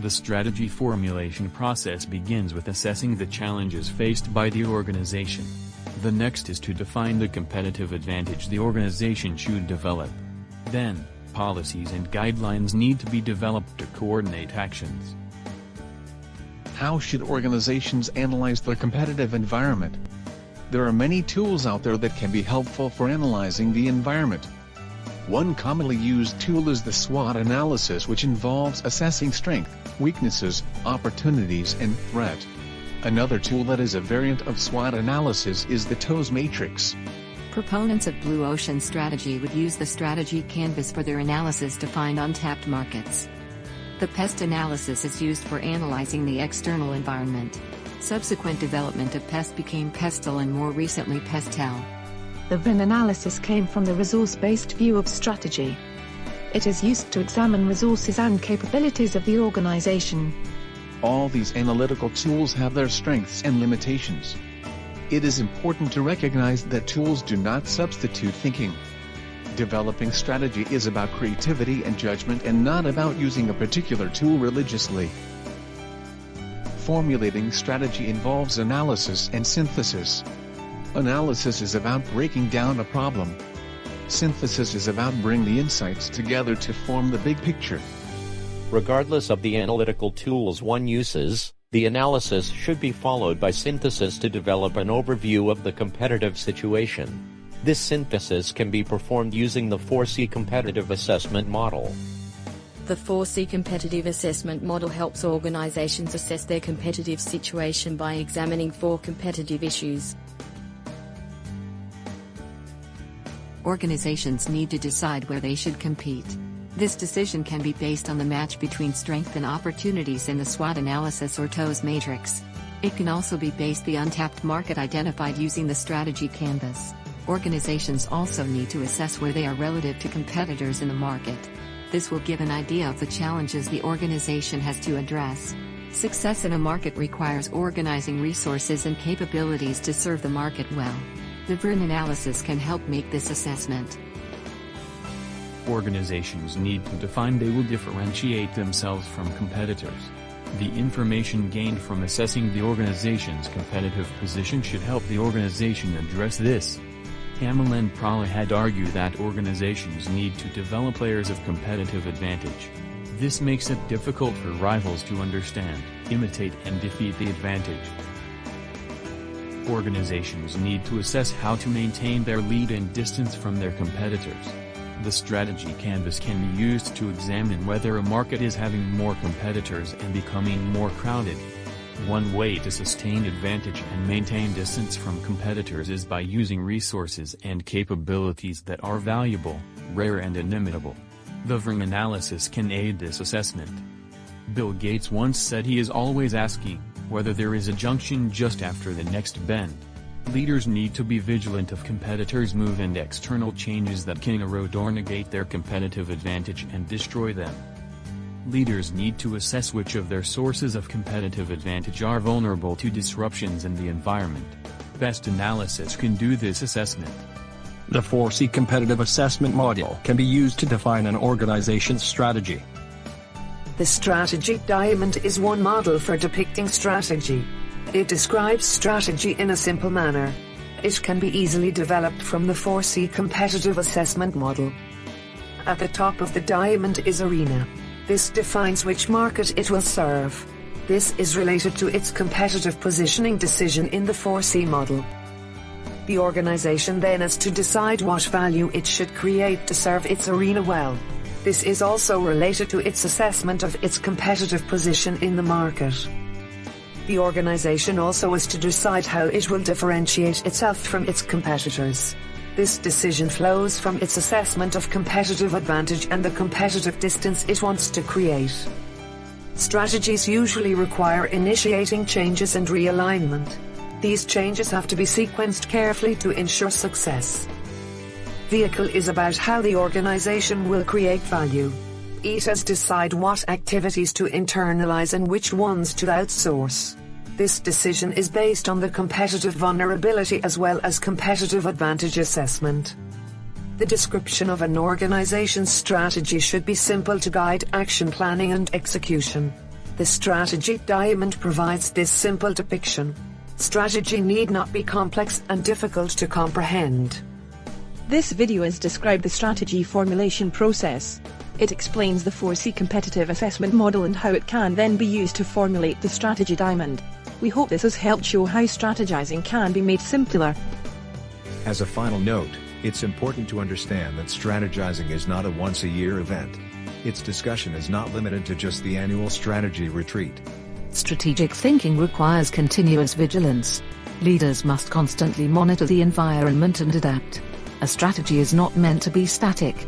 The strategy formulation process begins with assessing the challenges faced by the organization. The next is to define the competitive advantage the organization should develop. Then, policies and guidelines need to be developed to coordinate actions. How should organizations analyze their competitive environment? There are many tools out there that can be helpful for analyzing the environment. One commonly used tool is the SWOT analysis, which involves assessing strength, weaknesses, opportunities and threat. Another tool that is a variant of SWOT analysis is the TOWS matrix. Proponents of Blue Ocean strategy would use the strategy canvas for their analysis to find untapped markets. The PEST analysis is used for analyzing the external environment. Subsequent development of PEST became PESTEL and more recently PESTEL. The VIN analysis came from the resource-based view of strategy. It is used to examine resources and capabilities of the organization. All these analytical tools have their strengths and limitations. It is important to recognize that tools do not substitute thinking. Developing strategy is about creativity and judgment and not about using a particular tool religiously. Formulating strategy involves analysis and synthesis. Analysis is about breaking down a problem. Synthesis is about bringing the insights together to form the big picture. Regardless of the analytical tools one uses, the analysis should be followed by synthesis to develop an overview of the competitive situation. This synthesis can be performed using the 4C competitive assessment model. The 4C competitive assessment model helps organizations assess their competitive situation by examining 4 competitive issues. Organizations need to decide where they should compete. This decision can be based on the match between strength and opportunities in the SWOT analysis or TOWS matrix. It can also be based on the untapped market identified using the strategy canvas. Organizations also need to assess where they are relative to competitors in the market. This will give an idea of the challenges the organization has to address. Success in a market requires organizing resources and capabilities to serve the market well. The VIN analysis can help make this assessment. Organizations need to define they will differentiate themselves from competitors. The information gained from assessing the organization's competitive position should help the organization address this. Hamill and Prala had argued that organizations need to develop layers of competitive advantage. This makes it difficult for rivals to understand, imitate and defeat the advantage. Organizations need to assess how to maintain their lead and distance from their competitors. The strategy canvas can be used to examine whether a market is having more competitors and becoming more crowded. One way to sustain advantage and maintain distance from competitors is by using resources and capabilities that are valuable, rare and inimitable. The VIN analysis can aid this assessment. Bill Gates once said he is always asking whether there is a junction just after the next bend. Leaders need to be vigilant of competitors' move and external changes that can erode or negate their competitive advantage and destroy them. Leaders need to assess which of their sources of competitive advantage are vulnerable to disruptions in the environment. PEST analysis can do this assessment. The 4C competitive assessment model can be used to define an organization's strategy. The strategy diamond is one model for depicting strategy. It describes strategy in a simple manner. It can be easily developed from the 4C competitive assessment model. At the top of the diamond is arena. This defines which market it will serve. This is related to its competitive positioning decision in the 4C model. The organization then has to decide what value it should create to serve its arena well. This is also related to its assessment of its competitive position in the market. The organization also is to decide how it will differentiate itself from its competitors. This decision flows from its assessment of competitive advantage and the competitive distance it wants to create. Strategies usually require initiating changes and realignment. These changes have to be sequenced carefully to ensure success. Vehicle is about how the organization will create value. It has to decide what activities to internalize and which ones to outsource. This decision is based on the competitive vulnerability as well as competitive advantage assessment. The description of an organization's strategy should be simple to guide action planning and execution. The strategy diamond provides this simple depiction. Strategy need not be complex and difficult to comprehend. This video has described the strategy formulation process. It explains the 4C competitive assessment model and how it can then be used to formulate the strategy diamond. We hope this has helped show how strategizing can be made simpler. As a final note, it's important to understand that strategizing is not a once-a-year event. Its discussion is not limited to just the annual strategy retreat. Strategic thinking requires continuous vigilance. Leaders must constantly monitor the environment and adapt. A strategy is not meant to be static.